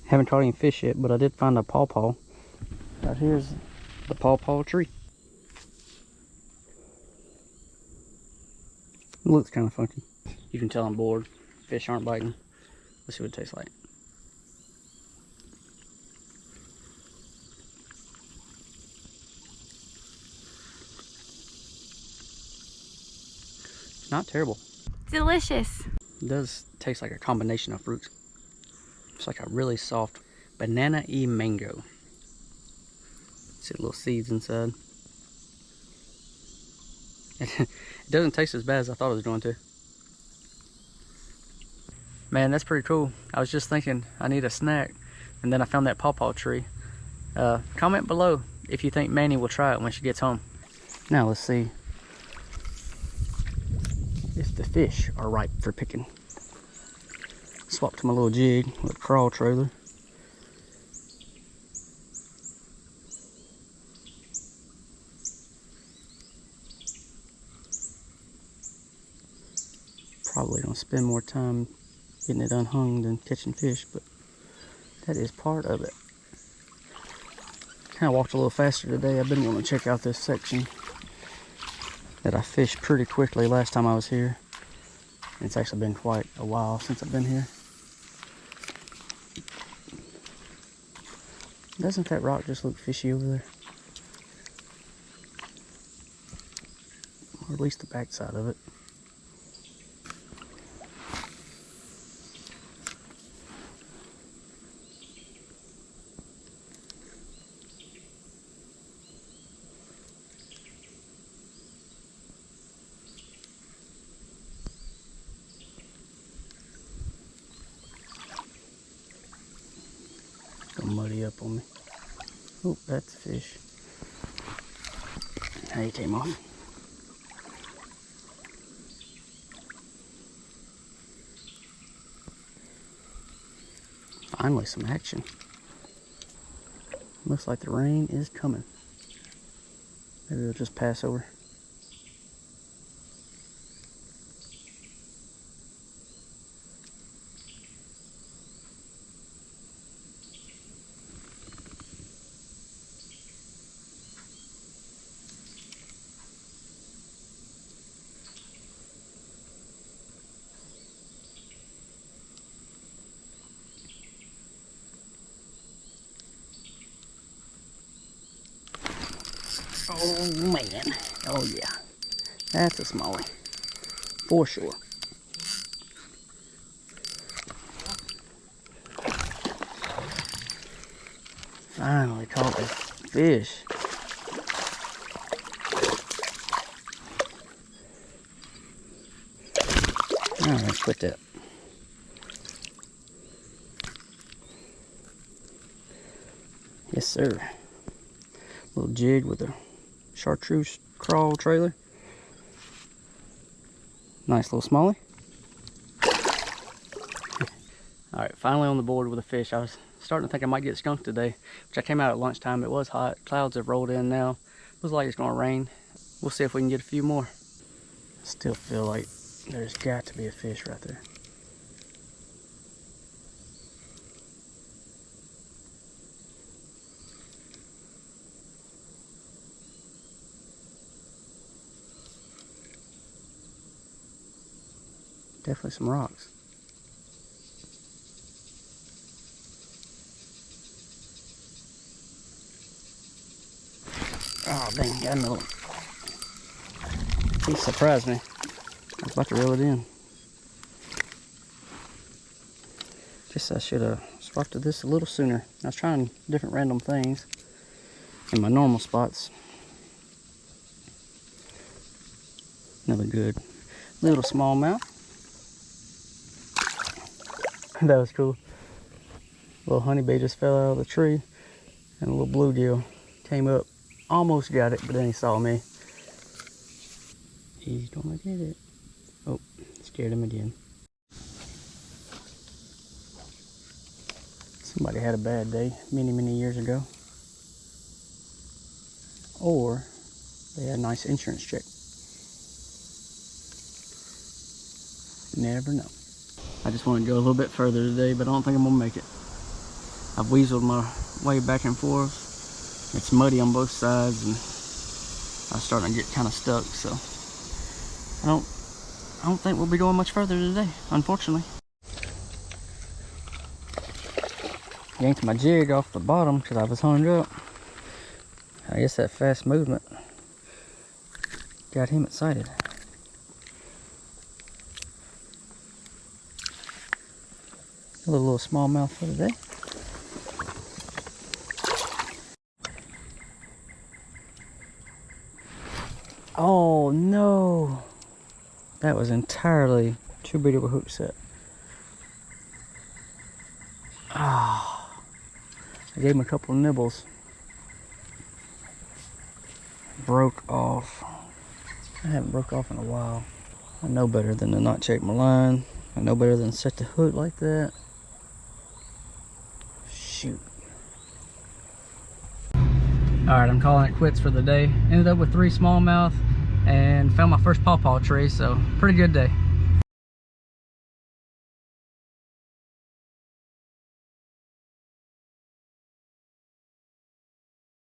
Haven't caught any fish yet, but I did find a pawpaw. Out here's the pawpaw tree. It looks kind of funky. You can tell I'm bored. Fish aren't biting. Let's see what it tastes like. It's not terrible. Delicious. It does taste like a combination of fruits. It's like a really soft banana-y mango. See the little seeds inside. It doesn't taste as bad as I thought it was going to. Man, that's pretty cool. I was just thinking I need a snack, and then I found that pawpaw tree. Comment below if you think Manny will try it when she gets home. Now let's see if the fish are ripe for picking. Swap to my little jig with a crawl trailer. Probably gonna spend more time getting it unhung than catching fish, but that is part of it. Kind of walked a little faster today. I've been wanting to check out this section that I fished pretty quickly last time I was here. It's actually been quite a while since I've been here. Doesn't that rock just look fishy over there? Or at least the back side of it. Gonna muddy up on me. Oh, that's a fish. Now he came off. Finally some action. Looks like the rain is coming. Maybe we'll just pass over. Oh man, oh yeah, that's a smallie, for sure. Finally caught this fish. Alright, let's quit that. Yes sir. Little jig with a chartreuse crawl trailer. Nice little smallie. Alright, finally on the board with a fish. I was starting to think I might get skunked today, which I came out at lunchtime. It was hot. Clouds have rolled in now. Looks like it's going to rain. We'll see if we can get a few more. Still feel like there's got to be a fish right there. Definitely some rocks. Oh dang, got another one. He surprised me. I was about to reel it in. Guess I should have spotted this a little sooner. I was trying different random things in my normal spots. Another good little smallmouth. That was cool. A little honeybait just fell out of the tree, and a little bluegill came up. Almost got it, but then he saw me. He's gonna get it. Oh, scared him again. Somebody had a bad day many, many years ago. Or they had a nice insurance check. Never know. I just want to go a little bit further today, but I don't think I'm gonna make it. I've weaseled my way back and forth. It's muddy on both sides and I'm starting to get kind of stuck, so I don't think we'll be going much further today, unfortunately. Yanked my jig off the bottom because I was hung up. I guess that fast movement got him excited. A little smallmouth for today. Oh no! That was entirely too big of a hook set. Ah, I gave him a couple of nibbles. Broke off. I haven't broke off in a while. I know better than to not check my line. I know better than to set the hook like that. Shoot. Alright, I'm calling it quits for the day. Ended up with 3 smallmouth and found my first pawpaw tree, so pretty good day.